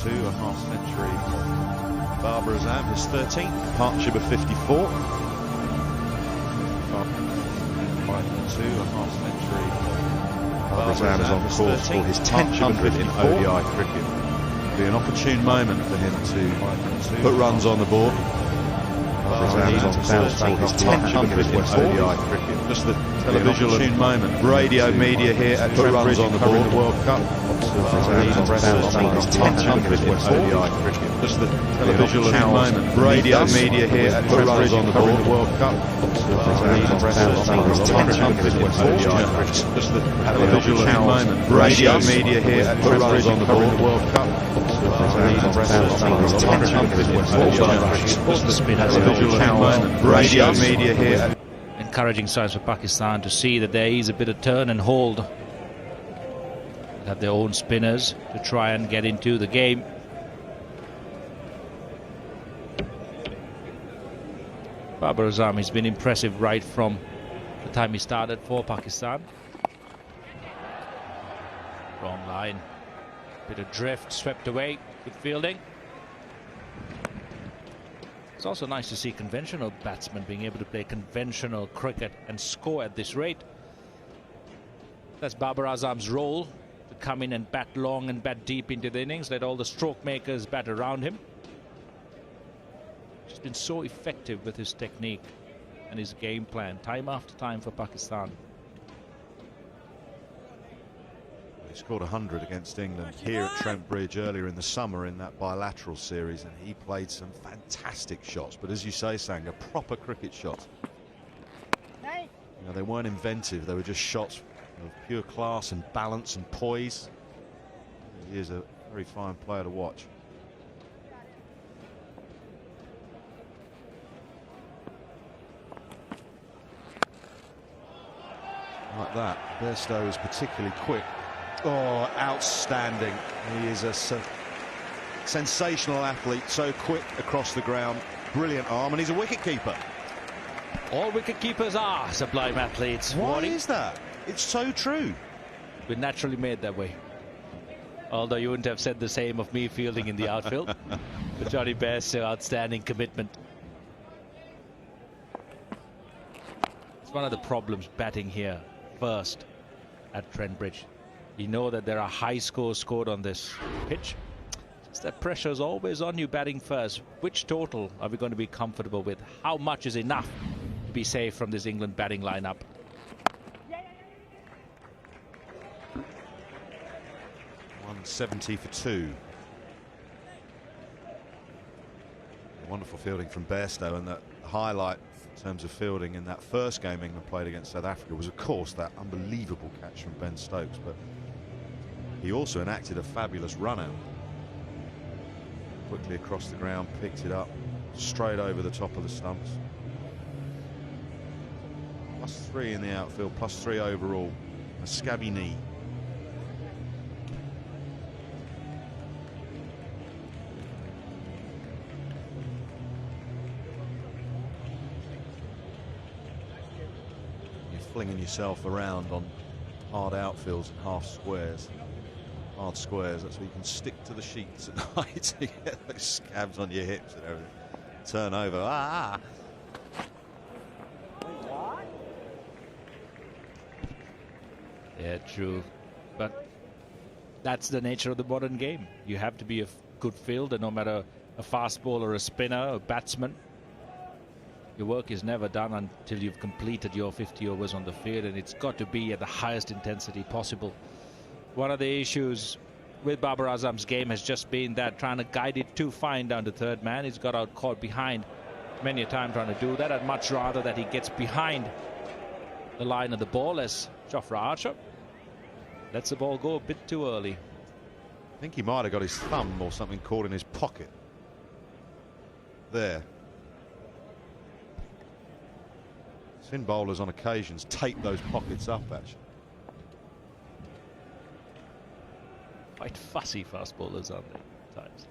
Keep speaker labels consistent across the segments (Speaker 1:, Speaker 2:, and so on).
Speaker 1: a half-century. Babar Azam, his 13th partnership of 54. 5-2, a half-century. Babar Azam is on course for his 10th in ODI cricket. It'll be an opportune moment for him to put runs on the board. Babar Azam is on course for his 10th in ODI cricket. Just the televisual moment. Radio media here at Trent on the board. The World Cup. Just the televisual moment. Radio media here at Trent on the board. The World Cup. Just the televisual moment. Radio media here at Trent on the board. The World Cup. Just the televisual moment. Radio media here at
Speaker 2: encouraging signs for Pakistan to see that there is a bit of turn and hold. They have their own spinners to try and get into the game. Babar Azam has been impressive right from the time he started for Pakistan. Wrong line. Bit of drift, swept away. Good fielding. It's also nice to see conventional batsmen being able to play conventional cricket and score at this rate. That's Babar Azam's role, to come in and bat long and bat deep into the innings, let all the stroke makers bat around him. He's been so effective with his technique and his game plan, time after time for Pakistan.
Speaker 1: He scored 100 against England here at Trent Bridge earlier in the summer in that bilateral series, and he played some fantastic shots. But as you say, Sangha, proper cricket shots. You know, they weren't inventive, they were just shots of pure class and balance and poise. He is a very fine player to watch. Like that, Bairstow is particularly quick. Oh, outstanding. He is a sensational athlete, so quick across the ground, brilliant arm, and he's a wicket-keeper.
Speaker 2: All wicket-keepers are sublime athletes.
Speaker 1: Why is that? It's so true.
Speaker 2: We're naturally made that way. Although you wouldn't have said the same of me fielding in the outfield. But Johnny Bairstow, outstanding commitment. It's one of the problems batting here first at Trent Bridge. You know that there are high scores scored on this pitch. Just that pressure is always on you batting first. Which total are we going to be comfortable with? How much is enough to be safe from this England batting lineup?
Speaker 1: .170 for 2. Wonderful fielding from Bairstow, and that highlight in terms of fielding in that first game England played against South Africa was, of course, that unbelievable catch from Ben Stokes, but he also enacted a fabulous run out. Quickly across the ground, picked it up, straight over the top of the stumps. +3 in the outfield, +3 overall. A scabby knee. You're flinging yourself around on hard outfields and half squares. Hard squares, that's where you can stick to the sheets at night to get those scabs on your hips and everything. Turn over. Ah!
Speaker 2: Yeah, true. But that's the nature of the modern game. You have to be a good fielder, no matter a fast bowler, a spinner, a batsman. Your work is never done until you've completed your 50 overs on the field, and it's got to be at the highest intensity possible. One of the issues with Babar Azam's game has just been that trying to guide it too fine down to third man. He's got out caught behind many a time trying to do that. I'd much rather that he gets behind the line of the ball as Jofra Archer lets the ball go a bit too early.
Speaker 1: I think he might have got his thumb or something caught in his pocket. There. Spin bowlers on occasions tape those pockets up, actually.
Speaker 2: Quite fussy fast bowlers, aren't they, at times?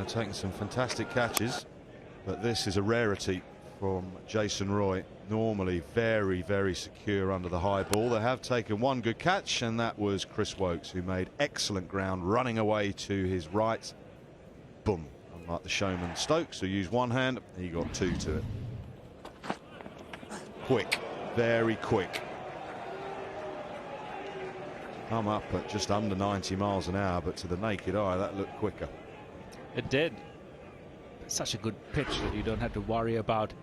Speaker 1: have taken some fantastic catches, but this is a rarity from Jason Roy. Normally very, very secure under the high ball. They have taken one good catch, and that was Chris Wokes, who made excellent ground running away to his right. Boom. Unlike the showman Stokes, who used one hand, he got two to it. Quick, very quick. Come up at just under 90 miles an hour, but to the naked eye that looked quicker.
Speaker 2: It did. It's such a good pitch that you don't have to worry about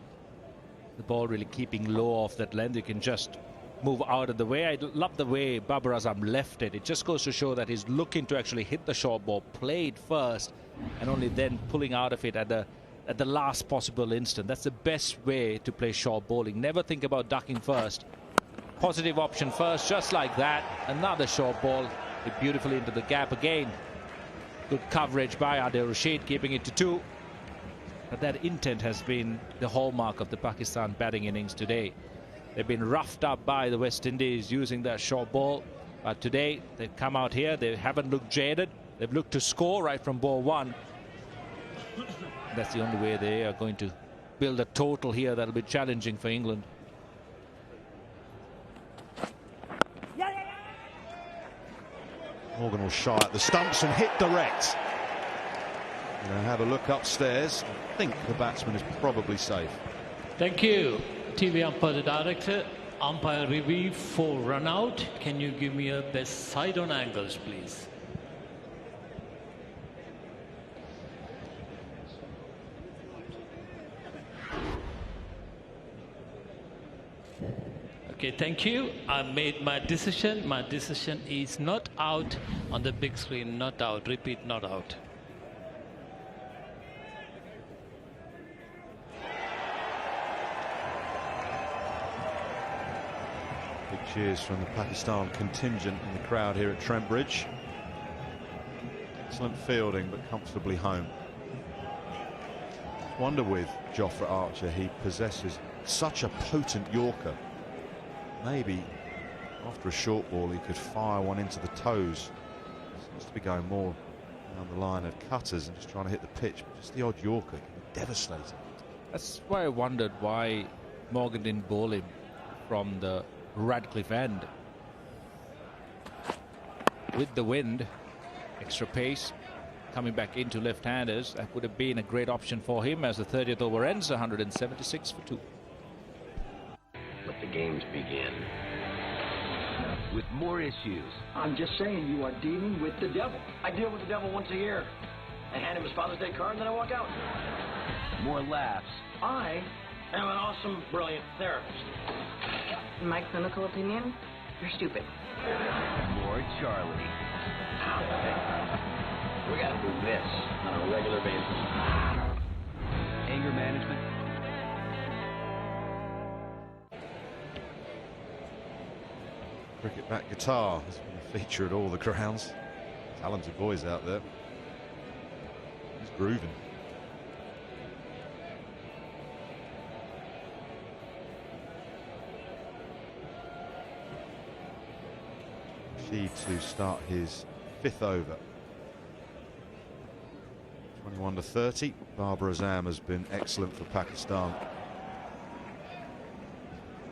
Speaker 2: the ball really keeping low off that length. You can just move out of the way. I love the way Babar Azam left it. It just goes to show that he's looking to actually hit the short ball, played first, and only then pulling out of it at the last possible instant. That's the best way to play short bowling. Never think about ducking first. Positive option first, just like that. Another short ball, hit beautifully into the gap again. Good coverage by Adil Rashid, keeping it to 2. But that intent has been the hallmark of the Pakistan batting innings today. They've been roughed up by the West Indies using that short ball. But today, they've come out here. They haven't looked jaded. They've looked to score right from ball 1. That's the only way they are going to build a total here that'll be challenging for England.
Speaker 1: Morgan will shy at the stumps and hit direct. Now have a look upstairs. I think the batsman is probably safe.
Speaker 3: Thank you. TV umpire, the director. Umpire review for run out. Can you give me a best side on angles, please? Okay, thank you. I made my decision. My decision is not out on the big screen. Not out. Repeat, not out.
Speaker 1: Big cheers from the Pakistan contingent in the crowd here at Trent Bridge. Excellent fielding, but comfortably home. I wonder with Jofra Archer, he possesses such a potent Yorker. Maybe after a short ball he could fire one into the toes. Seems to be going more down the line of cutters and just trying to hit the pitch, but just the odd Yorker can be devastating.
Speaker 2: That's why I wondered why Morgan didn't bowl him from the Radcliffe end. With the wind, extra pace coming back into left-handers, that would have been a great option for him as the 30th over ends 176 for 2.
Speaker 4: Let the games begin. With more issues.
Speaker 5: I'm just saying, you are dealing with the devil. I deal with the devil once a year. I hand him his Father's Day card and then I walk out.
Speaker 4: More laughs.
Speaker 5: I am an awesome, brilliant therapist.
Speaker 6: In my clinical opinion, you're stupid.
Speaker 4: More Charlie.
Speaker 5: We gotta do this on a regular basis.
Speaker 4: Anger management.
Speaker 1: Cricket bat guitar has been a feature at all the grounds. Talented boys out there. He's grooving. She to start his 5th over. 21 to 30. Babar Azam has been excellent for Pakistan.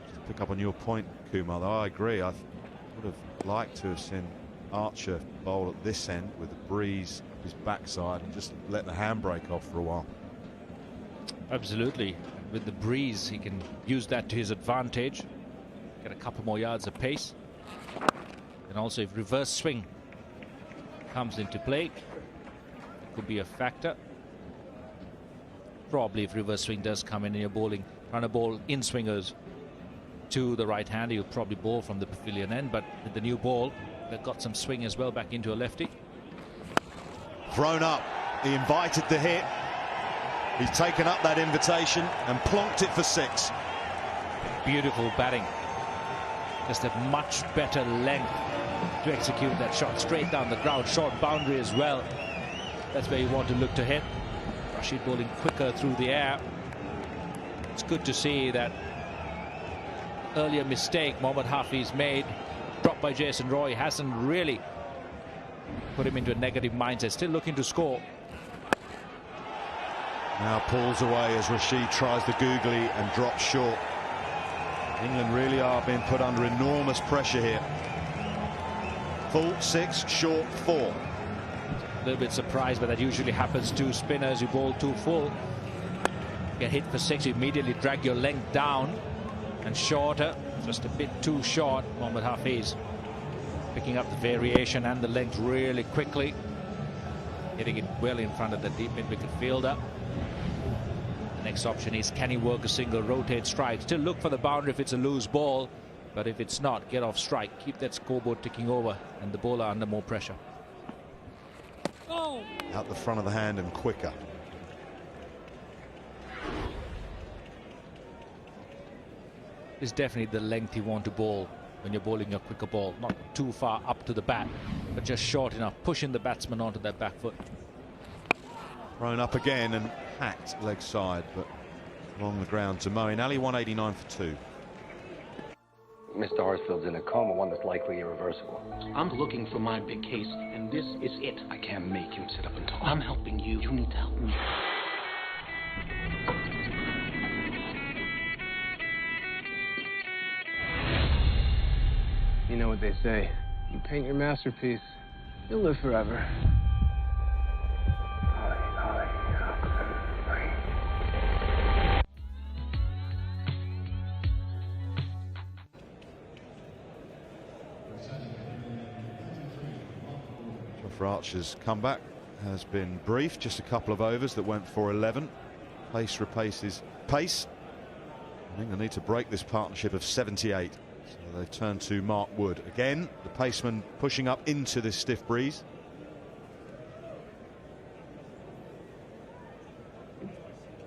Speaker 1: Just to pick up on your point, Kumar, though, I agree. I would have liked to have seen Archer bowl at this end with the breeze up his backside and just let the handbrake off for a while.
Speaker 2: Absolutely. With the breeze, he can use that to his advantage. Get a couple more yards of pace. And also if reverse swing comes into play, it could be a factor. Probably if reverse swing does come in and you're bowling, trying to bowl in swingers to the right hander, you'll probably bowl from the pavilion end, but with the new ball, they've got some swing as well back into a lefty.
Speaker 1: Thrown up, he invited the hit. He's taken up that invitation and plonked it for 6.
Speaker 2: Beautiful batting. Just a much better length to execute that shot straight down the ground, short boundary as well. That's where you want to look to hit. Rashid bowling quicker through the air. It's good to see that earlier mistake Mohammad Hafiz made, dropped by Jason Roy, hasn't really put him into a negative mindset. Still looking to score.
Speaker 1: Now pulls away as Rashid tries the googly and drops short. England really are being put under enormous pressure here. Full 6, short 4.
Speaker 2: A little bit surprised, but that usually happens to spinners. You bowl too full, get hit for 6, you immediately drag your length down and shorter. Just a bit too short. Mohammad Hafiz picking up the variation and the length really quickly, hitting it well in front of the deep mid-wicket fielder. The next option is, can he work a single rotate strike? Still look for the boundary if it's a loose ball, but if it's not, get off strike. Keep that scoreboard ticking over and the bowler under more pressure.
Speaker 1: Out the front of the hand and quicker.
Speaker 2: It's definitely the length you want to bowl when you're bowling your quicker ball. Not too far up to the bat, but just short enough, pushing the batsman onto that back foot.
Speaker 1: Thrown up again and hacked leg side, but along the ground to Moeen Ali, 189 for 2.
Speaker 7: Mr. Horsfield's in a coma, one that's likely irreversible.
Speaker 8: I'm looking for my big case, and this is it.
Speaker 7: I can't make him sit up and talk.
Speaker 8: I'm helping you. You need to help me.
Speaker 9: You know what they say. You paint your masterpiece, you'll live forever.
Speaker 1: For Archer's comeback has been brief, just a couple of overs that went for 11. Pace replaces pace. I think they need to break this partnership of 78. So they turn to Mark Wood. Again, the paceman pushing up into this stiff breeze.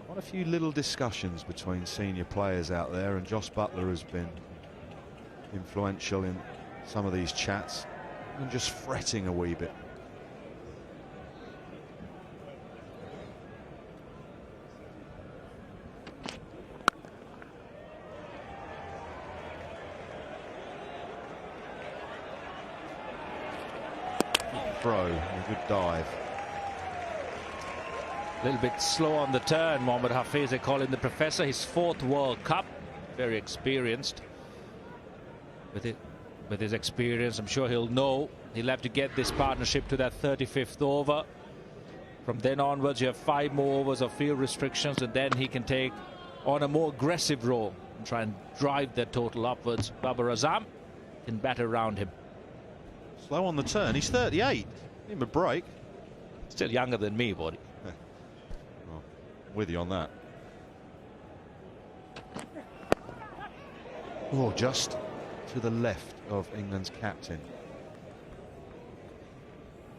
Speaker 1: Quite a few little discussions between senior players out there, and Joss Buttler has been influential in some of these chats and just fretting a wee bit. Throw, a good dive.
Speaker 2: A little bit slow on the turn. Mohammad Hafiz, they call him the professor. His 4th World Cup, very experienced. With his experience, I'm sure he'll know he'll have to get this partnership to that 35th over. From then onwards, you have 5 more overs of field restrictions, and then he can take on a more aggressive role and try and drive that total upwards. Babar Azam can bat around him.
Speaker 1: Slow on the turn. He's 38. Give him a break.
Speaker 2: Still younger than me, buddy.
Speaker 1: Well, with you on that. Oh, just to the left of England's captain.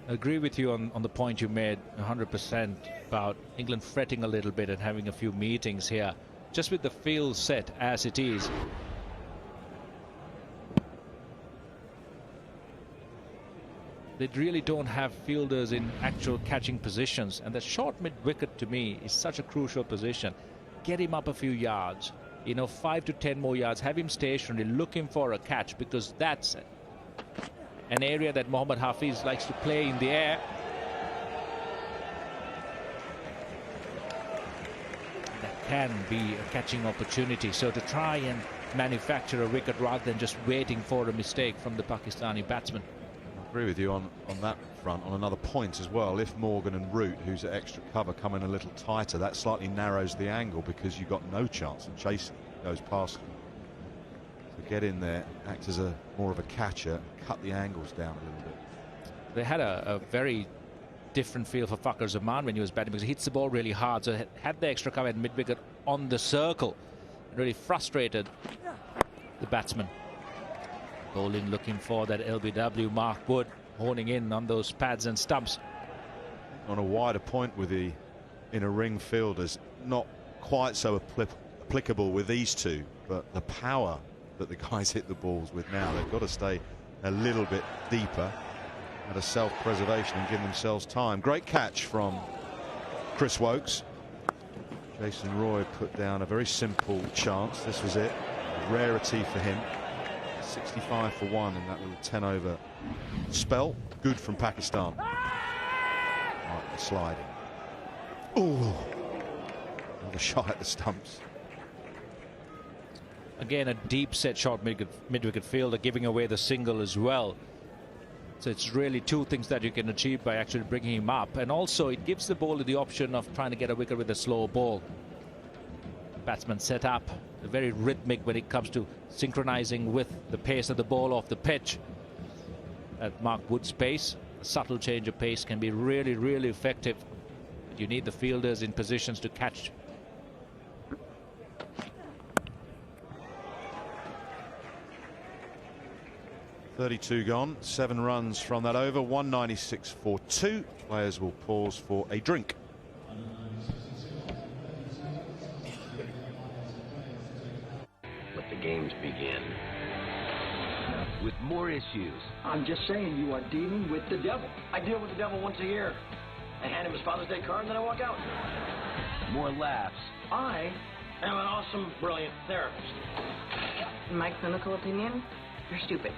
Speaker 2: I agree with you on the point you made 100% about England fretting a little bit and having a few meetings here. Just with the field set as it is, they really don't have fielders in actual catching positions, and that short mid-wicket to me is such a crucial position. Get him up a few yards, you know, 5 to 10 more yards, have him stationary looking for a catch, because that's an area that Mohammad Hafiz likes to play in the air. That can be a catching opportunity, so to try and manufacture a wicket rather than just waiting for a mistake from the Pakistani batsman.
Speaker 1: I agree with you on that front. On another point as well, if Morgan and Root, who's at extra cover, come in a little tighter, that slightly narrows the angle, because you've got no chance of chasing. Goes past them. So get in there, act as a more of a catcher, cut the angles down a little bit.
Speaker 2: They had a very different feel for Fakhar Zaman when he was batting, because he hits the ball really hard, so had the extra cover and mid-wicket on the circle, really frustrated the batsman. Bowling looking for that LBW. Mark Wood honing in on those pads and stumps.
Speaker 1: On a wider point with the inner ring fielders, not quite so applicable with these two, but the power that the guys hit the balls with now, they've got to stay a little bit deeper out of self-preservation and give themselves time. Great catch from Chris Wokes. Jason Roy put down a very simple chance. This was it. A rarity for him. 65 for 1 in that little 10 over spell. Good from Pakistan. Right, the slide. Oh, Another shot at the stumps.
Speaker 2: Again, a deep set shot mid-wicket fielder, giving away the single as well. So it's really two things that you can achieve by actually bringing him up. And also it gives the bowler the option of trying to get a wicket with a slow ball. Batsman set up, very rhythmic when it comes to synchronizing with the pace of the ball off the pitch. At Mark Wood's pace, a subtle change of pace can be really, really effective. But you need the fielders in positions to catch.
Speaker 1: .32 gone, 7 runs from that over, 196 for 2. Players will pause for a drink.
Speaker 4: Let the games begin. With more issues.
Speaker 5: I'm just saying, you are dealing with the devil. I deal with the devil once a year. I hand him his Father's Day card and then I walk out.
Speaker 4: More laughs.
Speaker 5: I am an awesome, brilliant therapist.
Speaker 6: In my clinical opinion, you're stupid.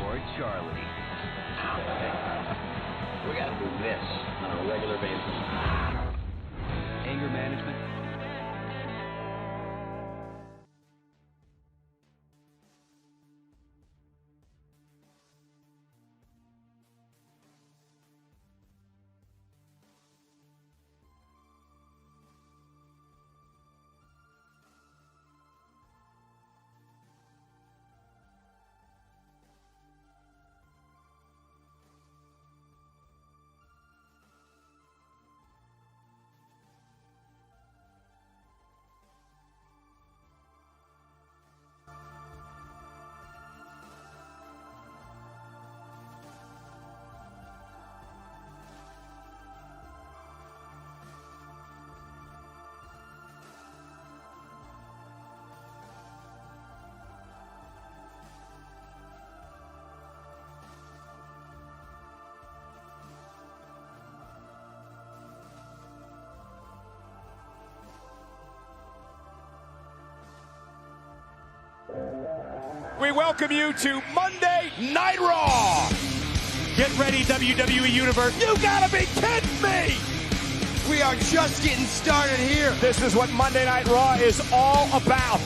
Speaker 4: More Charlie.
Speaker 5: We gotta do this on a regular basis.
Speaker 4: Anger management.
Speaker 10: We welcome you to Monday Night Raw. Get ready, WWE Universe. You gotta be kidding me! We are just getting started here. This is what Monday Night Raw is all about.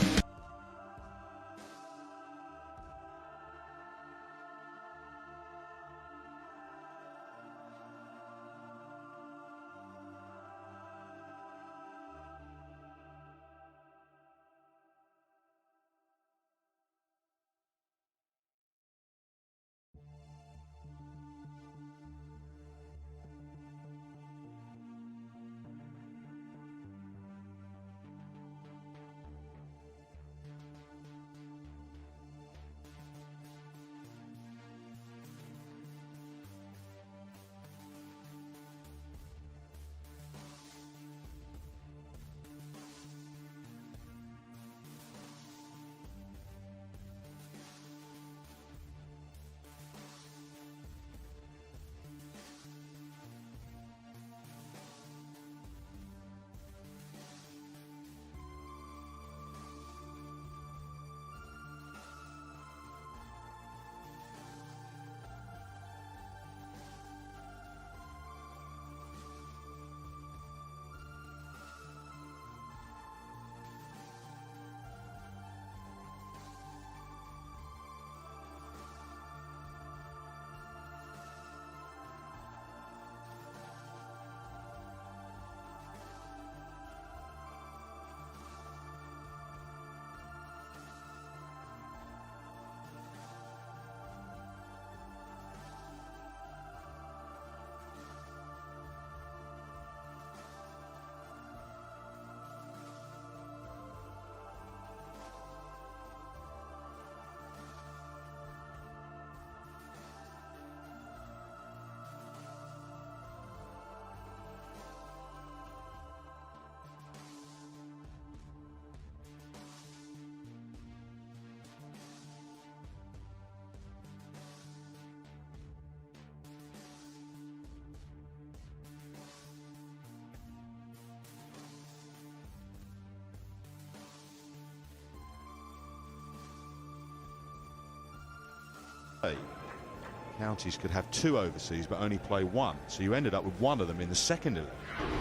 Speaker 1: counties could have 2 overseas but only play 1, so you ended up with 1 of them in the second 11.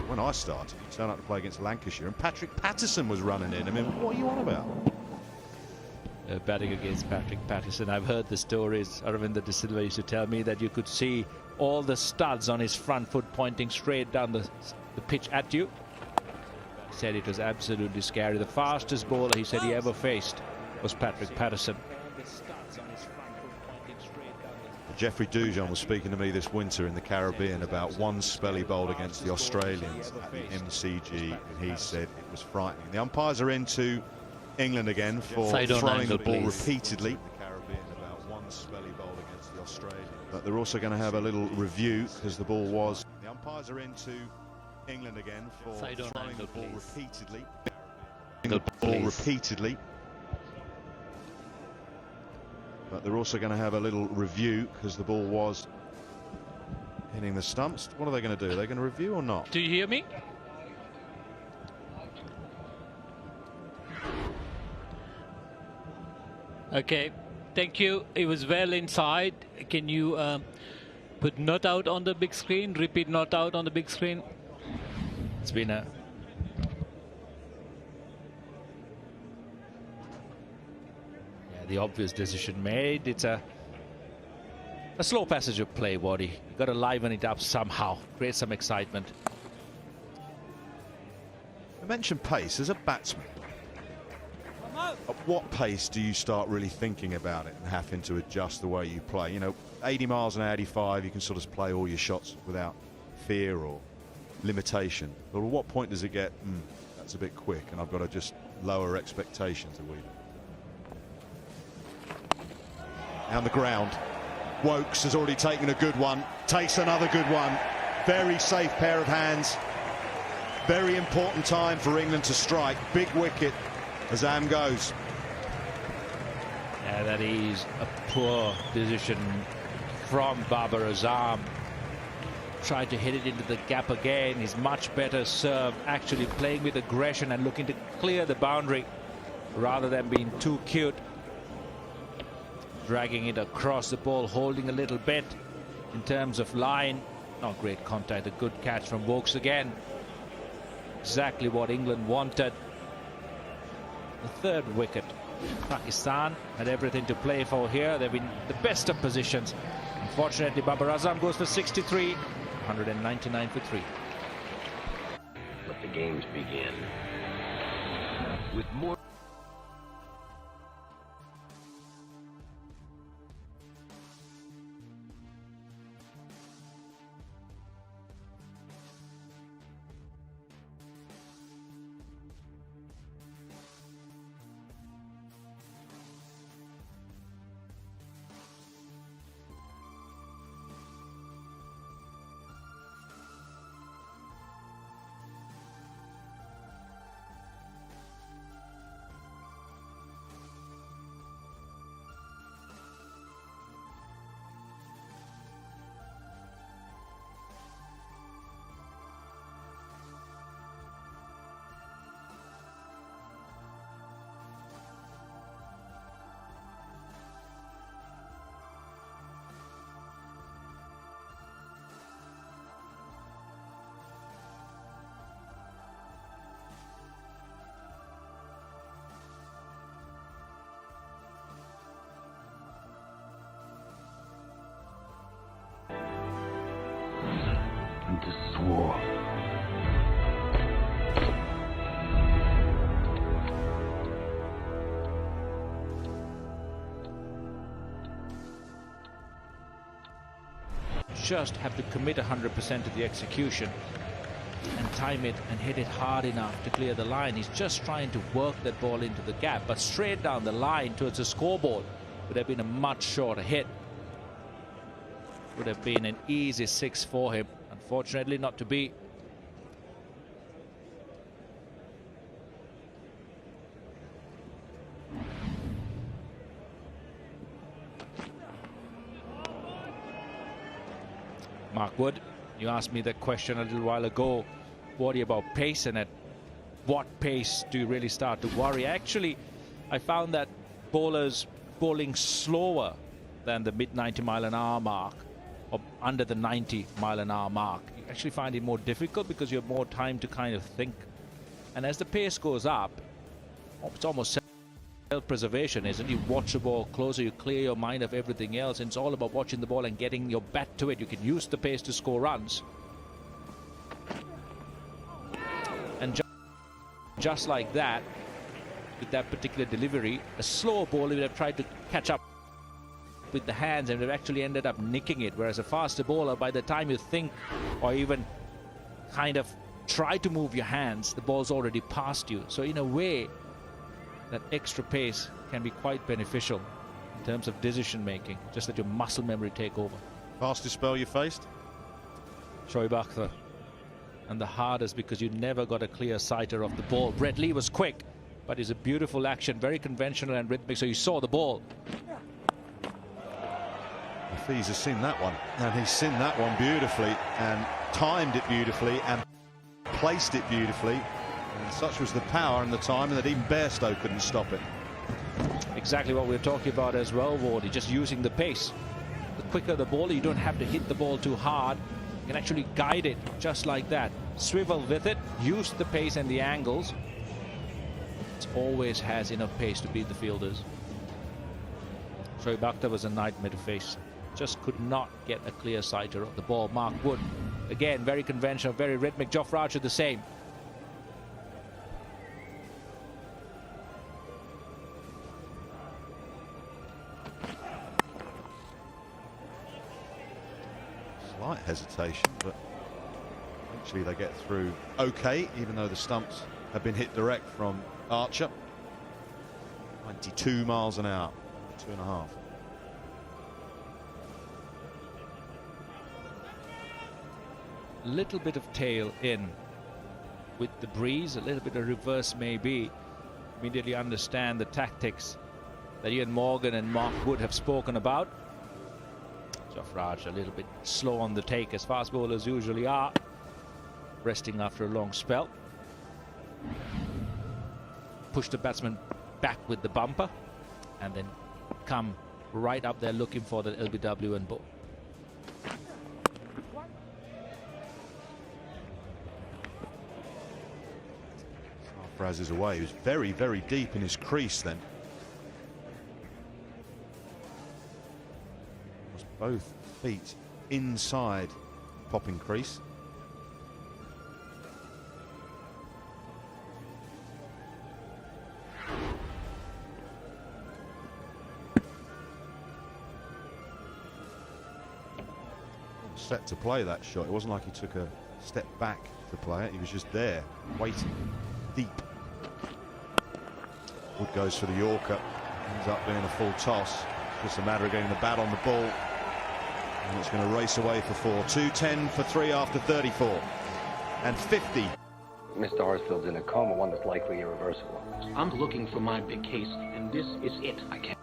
Speaker 1: When I started, you turned up to play against Lancashire and Patrick Patterson was running in. I mean, what are you on about?
Speaker 2: Batting against Patrick Patterson, I've heard the stories. Aravinda De Silva used to tell me that you could see all the studs on his front foot pointing straight down the pitch at you. He said it was absolutely scary. The fastest bowler he said he ever faced was Patrick Patterson.
Speaker 1: Jeffrey Dujon was speaking to me this winter in the Caribbean about one spell he bowled against the Australians at the MCG, and he said it was frightening. The umpires are into England again for throwing the ball repeatedly. The Caribbean about one spell he bowled against the Australians, but they're also going to have a little review because the ball was. The umpires are into England again for throwing the ball repeatedly. The ball repeatedly. But they're also going to have a little review because the ball was hitting the stumps. What are they going to do? Are they going to review or not?
Speaker 3: Do you hear me? Okay, thank you. It was well inside. Can you put not out on the big screen? Repeat not out on the big screen.
Speaker 2: It's been a the obvious decision made. It's a slow passage of play, Waddy. You've got to liven it up somehow, create some excitement.
Speaker 1: I mentioned pace as a batsman. At what pace do you start really thinking about it and having to adjust the way you play? You know, 80 miles an hour, 85, you can sort of play all your shots without fear or limitation. But at what point does it get, that's a bit quick and I've got to just lower expectations a wee bit? On the ground, Wokes has already taken a good one, takes another good one. Very safe pair of hands. Very important time for England to strike. Big wicket as Am goes.
Speaker 2: Yeah, that is a poor decision from Babar Azam. Tried to hit it into the gap again. He's much better served, actually playing with aggression and looking to clear the boundary rather than being too cute. Dragging it across the ball, holding a little bit in terms of line. Not great contact, a good catch from Wokes again. Exactly what England wanted. The third wicket. Pakistan had everything to play for here. They've been the best of positions. Unfortunately, Babar Azam goes for 63, 199 for 3.
Speaker 4: Let the games begin. With more. Into swore.
Speaker 2: Just have to commit 100% to the execution and time it and hit it hard enough to clear the line. He's just trying to work that ball into the gap, but straight down the line towards the scoreboard would have been a much shorter hit. Would have been an easy 6 for him. Unfortunately, not to be. Mark Wood, you asked me that question a little while ago. Worry about pace, and at what pace do you really start to worry? Actually, I found that bowlers bowling slower than the mid 90-mile-an-hour mark or under the 90-mile-an-hour mark. You actually find it more difficult because you have more time to kind of think. And as the pace goes up, it's almost self-preservation, isn't it? You watch the ball closer, you clear your mind of everything else, and it's all about watching the ball and getting your bat to it. You can use the pace to score runs. And just like that, with that particular delivery, a slower bowler would have tried to catch up with the hands and would have actually ended up nicking it, whereas a faster bowler, by the time you think or even kind of try to move your hands, the ball's already past you. So in a way, that extra pace can be quite beneficial in terms of decision making. Just let your muscle memory take over.
Speaker 1: Fastest spell you faced?
Speaker 2: Shoaib Akhtar. And the hardest because you never got a clear sighter of the ball. Brett Lee was quick, but it's a beautiful action, very conventional and rhythmic, so you saw the ball.
Speaker 1: Hafiz has seen that one, and he's seen that one beautifully and timed it beautifully and placed it beautifully. And such was the power and the time, and that even Bairstow couldn't stop it.
Speaker 2: Exactly what we were talking about as well, Wardy, just using the pace. The quicker the ball, you don't have to hit the ball too hard. You can actually guide it just like that. Swivel with it, use the pace and the angles. It always has enough pace to beat the fielders. Shoaib Akhtar was a nightmare to face. Just could not get a clear sighter of the ball. Mark Wood, again, very conventional, very rhythmic. Jofra Archer the same.
Speaker 1: Slight hesitation, but actually they get through okay, even though the stumps have been hit direct from Archer. 92 miles an hour, 2.5.
Speaker 2: Little bit of tail in with the breeze, a little bit of reverse maybe. Immediately understand the tactics that Ian Morgan and Mark Wood have spoken about. Jofra Archer a little bit slow on the take, as fast bowlers usually are, resting after a long spell. Push the batsman back with the bumper and then come right up there looking for the LBW and ball.
Speaker 1: Sarfraz is away. He was very, very deep in his crease then. Both feet inside popping crease. Set to play that shot. It wasn't like he took a step back to play it. He was just there, waiting, deep. Wood goes for the Yorker. Ends up being a full toss. Just a matter of getting the bat on the ball. And it's going to race away for 4. 2:10 for 3 after 34. And 50.
Speaker 7: Mr. Horsfield's in a coma, one that's likely irreversible.
Speaker 8: I'm looking for my big case, and this is it. I can't.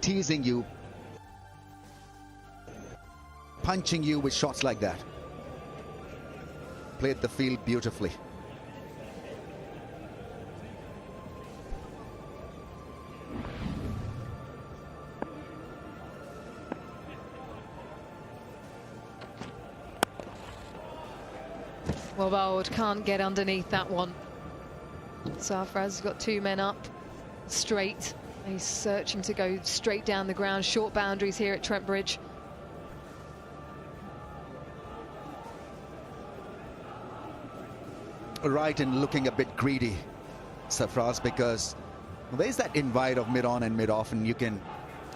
Speaker 11: teasing you, punching you with shots like that. Played the field beautifully.
Speaker 12: Well, Bowled can't get underneath that one. Sarfaraz got two men up straight. He's searching to go straight down the ground. Short boundaries here at Trent Bridge.
Speaker 11: Right, and looking a bit greedy, Sarfaraz, because there's that invite of mid-on and mid-off, and you can,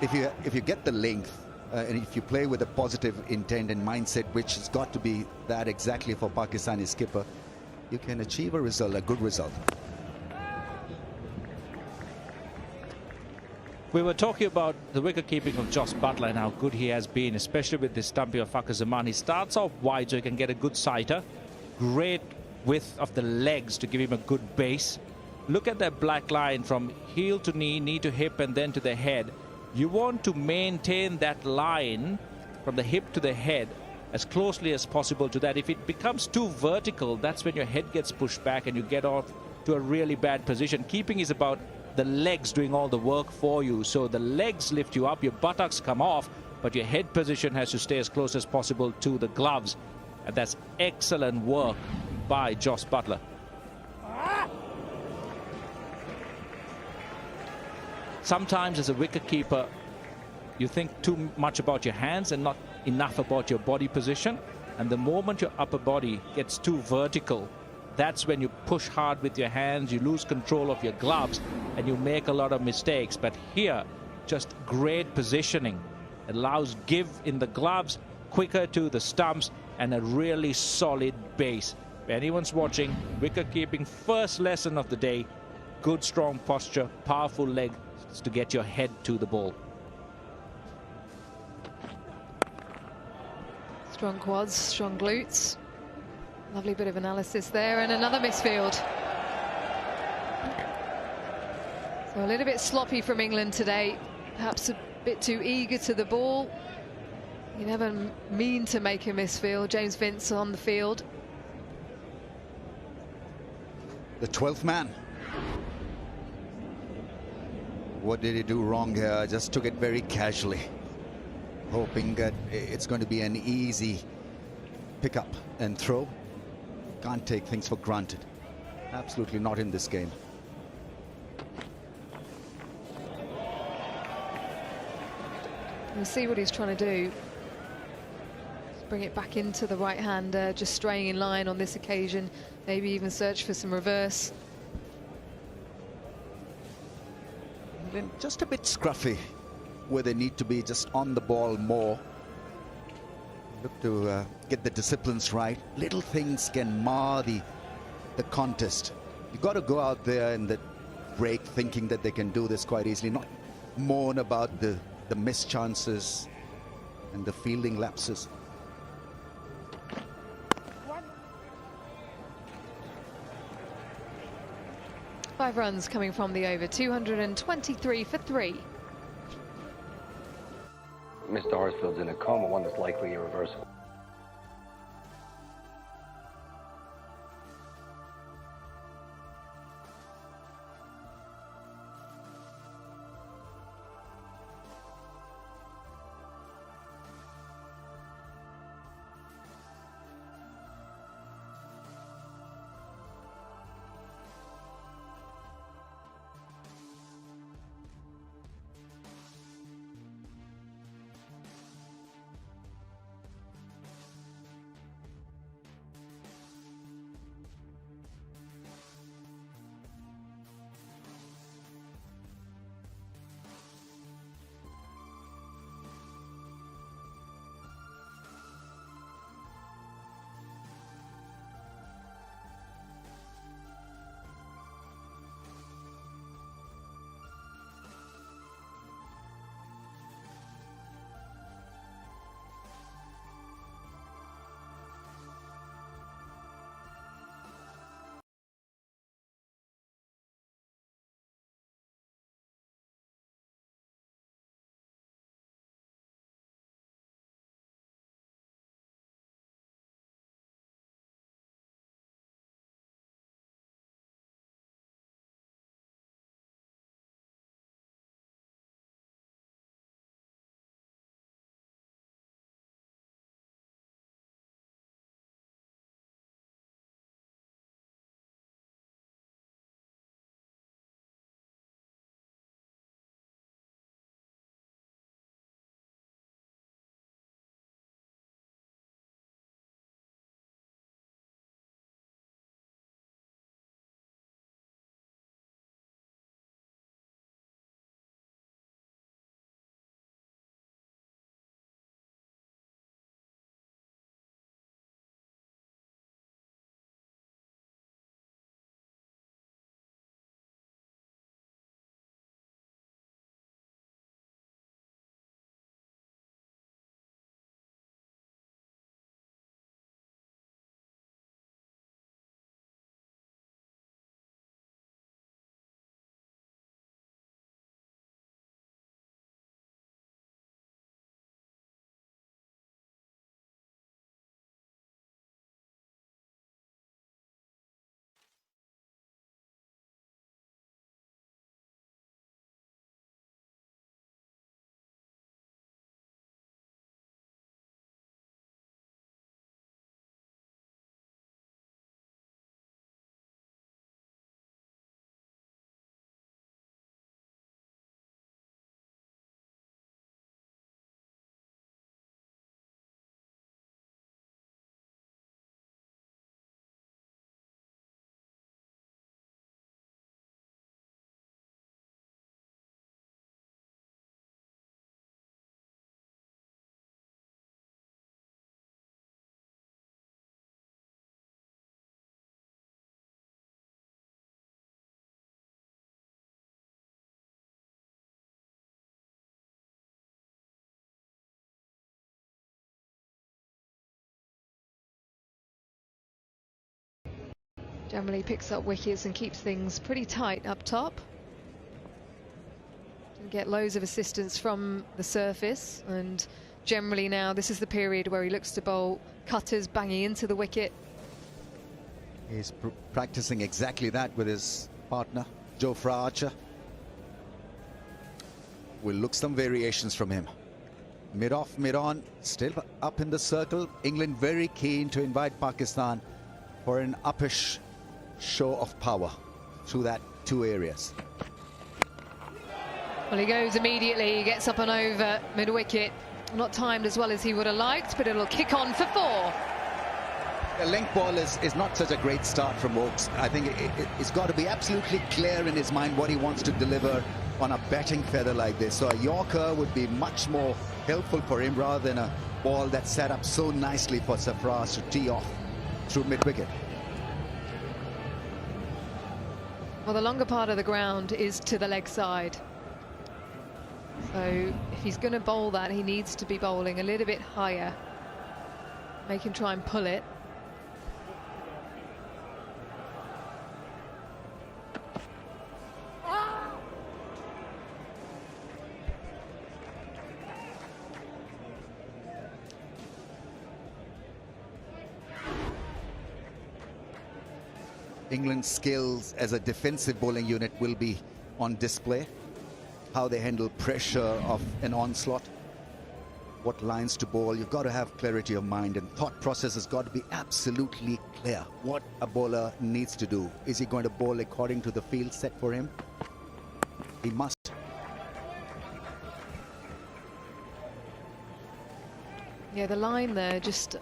Speaker 11: if you get the length, and if you play with a positive intent and mindset, which has got to be that exactly for Pakistani skipper, you can achieve a result, a good result.
Speaker 2: We were talking about the wicket-keeping of Jos Buttler and how good he has been, especially with this stumpy of Fakhar Zaman. He starts off wide so he can get a good sighter. Great width of the legs to give him a good base. Look at that black line from heel to knee, knee to hip, and then to the head. You want to maintain that line from the hip to the head as closely as possible to that. If it becomes too vertical, that's when your head gets pushed back and you get off to a really bad position. Keeping is about the legs doing all the work for you. So the legs lift you up, your buttocks come off, but your head position has to stay as close as possible to the gloves. And that's excellent work by Jos Buttler. Sometimes as a wicketkeeper, you think too much about your hands and not enough about your body position. And the moment your upper body gets too vertical, that's when you push hard with your hands, you lose control of your gloves, and you make a lot of mistakes. But here, just great positioning. It allows give in the gloves, quicker to the stumps, and a really solid base. If anyone's watching, wicket-keeping first lesson of the day, good strong posture, powerful leg to get your head to the ball.
Speaker 12: Strong quads, strong glutes. Lovely bit of analysis there, and another misfield. So a little bit sloppy from England today, perhaps a bit too eager to the ball. You never mean to make a misfield. James Vince on the field.
Speaker 11: The 12th man. What did he do wrong here? Just took it very casually, hoping that it's going to be an easy pick up and throw. Can't take things for granted. Absolutely not in this game.
Speaker 12: We'll see what he's trying to do. Just bring it back into the right hander, just straying in line on this occasion. Maybe even search for some reverse.
Speaker 11: Just a bit scruffy where they need to be, just on the ball more. Look to get the disciplines right. Little things can mar the contest. You've got to go out there in the break thinking that they can do this quite easily, not moan about the missed chances and the fielding lapses.
Speaker 12: Five runs coming from the over, 223 for 3.
Speaker 7: Mr. Horsfield's in a coma, one that's likely irreversible.
Speaker 12: Generally picks up wickets and keeps things pretty tight up top. Didn't get loads of assistance from the surface, and generally now this is the period where he looks to bowl cutters banging into the wicket.
Speaker 11: He's practicing exactly that with his partner, Jofra Archer. We'll look some variations from him. Mid-off, mid-on, still up in the circle. England very keen to invite Pakistan for an uppish show of power through that two areas.
Speaker 12: Well, he goes immediately, he gets up and over mid-wicket. Not timed as well as he would have liked, but it'll kick on for 4.
Speaker 11: A length ball is not such a great start from Oakes. I think it's got to be absolutely clear in his mind what he wants to deliver on a batting feather like this. So a Yorker would be much more helpful for him rather than a ball that's set up so nicely for Sarfraz to tee off through mid-wicket.
Speaker 12: Well, the longer part of the ground is to the leg side. So if he's going to bowl that, he needs to be bowling a little bit higher. Make him try and pull it.
Speaker 11: England's skills as a defensive bowling unit will be on display. How they handle pressure of an onslaught, what lines to bowl. You've got to have clarity of mind, and thought process has got to be absolutely clear what a bowler needs to do. Is he going to bowl according to the field set for him? He must.
Speaker 12: Yeah, the line there just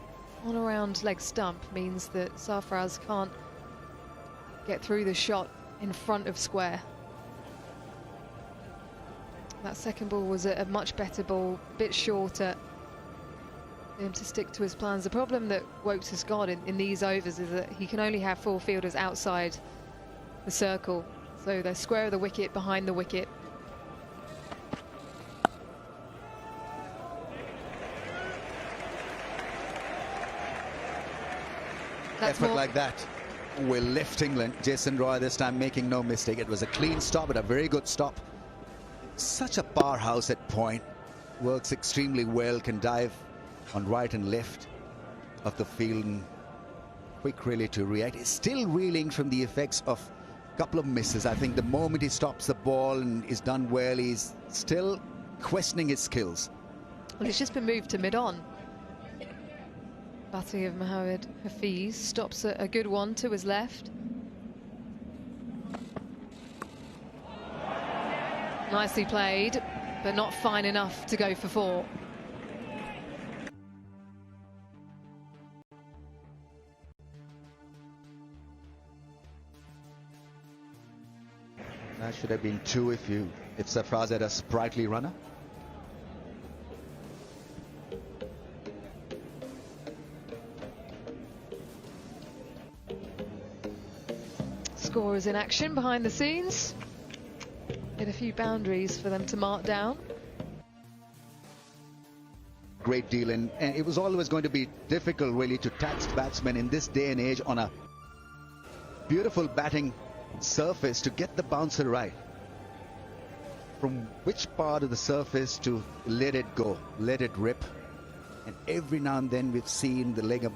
Speaker 12: on around leg stump means that Sarfraz can't get through the shot in front of square. That second ball was a much better ball, a bit shorter for him to stick to his plans. The problem that Woakes has got in these overs is that he can only have 4 fielders outside the circle. So they're square of the wicket, behind the wicket.
Speaker 11: Effort like that will lift England. Jason Roy this time making no mistake. It was a clean stop, but a very good stop. Such a powerhouse at point. Works extremely well, can dive on right and left of the field, and quick really to react. He's still reeling from the effects of a couple of misses. I think the moment he stops the ball and is done well, he's still questioning his skills.
Speaker 12: Well, it's just been moved to mid-on. Batting of Mohamed Hafiz stops a good one to his left. Nicely played, but not fine enough to go for 4.
Speaker 11: That should have been 2 if Sarfraz had a sprightly runner.
Speaker 12: Scorers in action behind the scenes. Get a few boundaries for them to mark down.
Speaker 11: Great deal, and it was always going to be difficult really to tax batsmen in this day and age on a beautiful batting surface to get the bouncer right. From which part of the surface to let it go, let it rip. And every now and then we've seen the leg of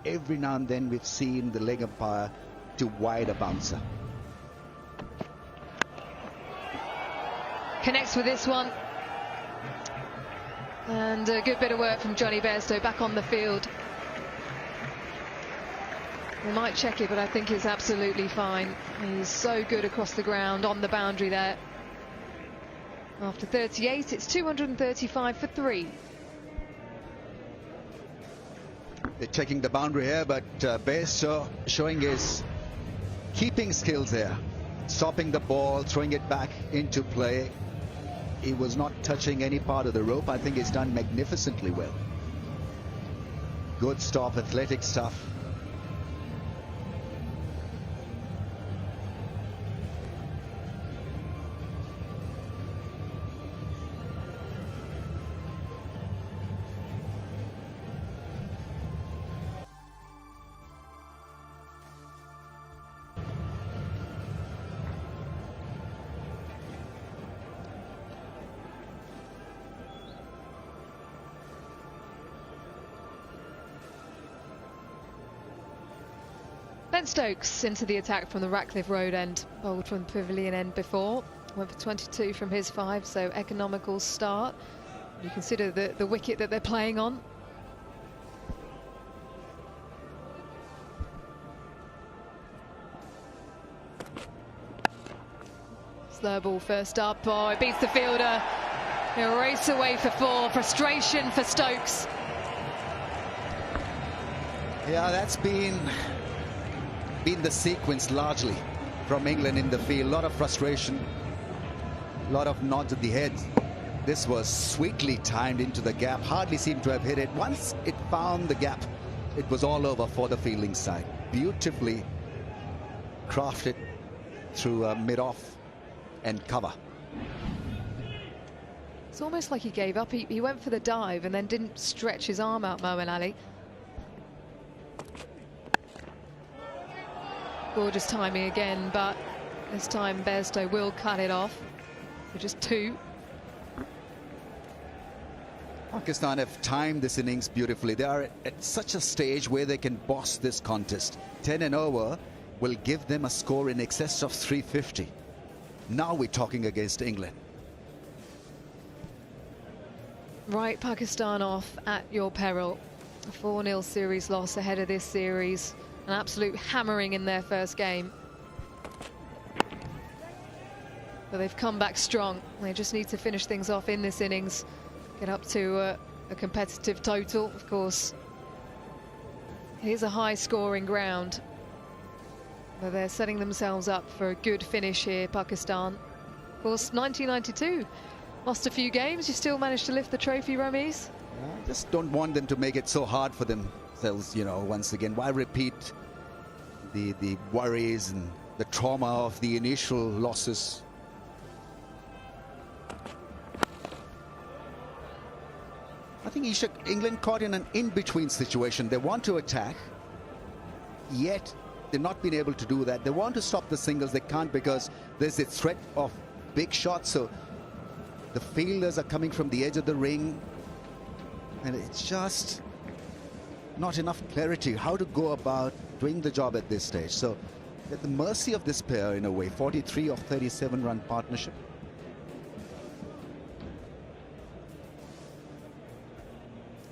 Speaker 11: every now and then we've seen the leg umpire to wide a bouncer.
Speaker 12: Connects with this one. And a good bit of work from Johnny Bairstow back on the field. We might check it, but I think it's absolutely fine. He's so good across the ground on the boundary there. After 38, it's 235 for 3.
Speaker 11: They're checking the boundary here, but Bairstow showing his keeping skills there. Stopping the ball, throwing it back into play. He was not touching any part of the rope. I think he's done magnificently well. Good stop, athletic stuff.
Speaker 12: Ben Stokes into the attack from the Ratcliffe Road end, bowled from the Pavilion end before. Went for 22 from his 5, so economical start. You consider the wicket that they're playing on. Slow ball first up. Oh, it beats the fielder. He'll race away for 4. Frustration for Stokes.
Speaker 11: Yeah, that's been the sequence largely from England in the field. A lot of frustration, a lot of nods at the head. This was sweetly timed into the gap, hardly seemed to have hit it. Once it found the gap, it was all over for the fielding side. Beautifully crafted through mid-off and cover.
Speaker 12: It's almost like he gave up. He went for the dive and then didn't stretch his arm out, Moeen Ali. Gorgeous timing again, but this time Bairstow will cut it off for just 2.
Speaker 11: Pakistan have timed this innings beautifully. They are at such a stage where they can boss this contest. 10 and over will give them a score in excess of 350. Now we're talking against England.
Speaker 12: Right, Pakistan off at your peril. A 4-0 series loss ahead of this series. An absolute hammering in their first game. But they've come back strong. They just need to finish things off in this innings. Get up to a competitive total, of course. It is a high-scoring ground. But they're setting themselves up for a good finish here, Pakistan. Of course, 1992. Lost a few games. You still managed to lift the trophy, Ramiz.
Speaker 11: I just don't want them to make it so hard for themselves, you know, once again. Why repeat the worries and the trauma of the initial losses? I think England caught in an in-between situation. They want to attack, yet they've not been able to do that. They want to stop the singles. They can't because there's a threat of big shots. So the fielders are coming from the edge of the ring, and it's just not enough clarity how to go about doing the job at this stage. So at the mercy of this pair in a way. 43 of 37 run partnership.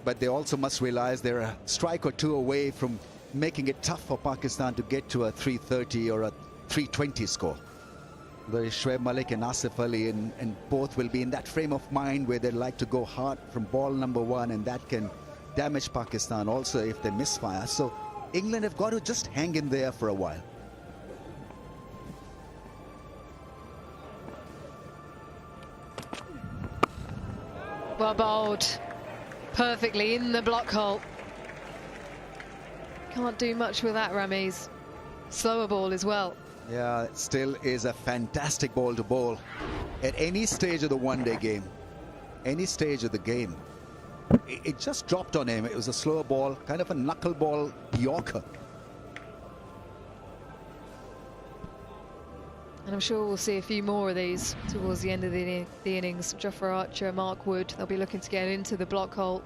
Speaker 11: But they also must realize they're a strike or 2 away from making it tough for Pakistan to get to a 330 or a 320 score. There's Shoaib Malik and Asif Ali, and both will be in that frame of mind where they like to go hard from ball number 1, and that can damage Pakistan also if they misfire. So England have got to just hang in there for a while.
Speaker 12: Well bowled. Perfectly in the block hole. Can't do much with that, Ramiz. Slower ball as well.
Speaker 11: Yeah, it still is a fantastic ball to bowl at any stage of the one-day game. Any stage of the game. It just dropped on him. It was a slower ball, kind of a knuckleball Yorker.
Speaker 12: And I'm sure we'll see a few more of these towards the end of the innings. Jofra Archer, Mark Wood, they'll be looking to get into the block hole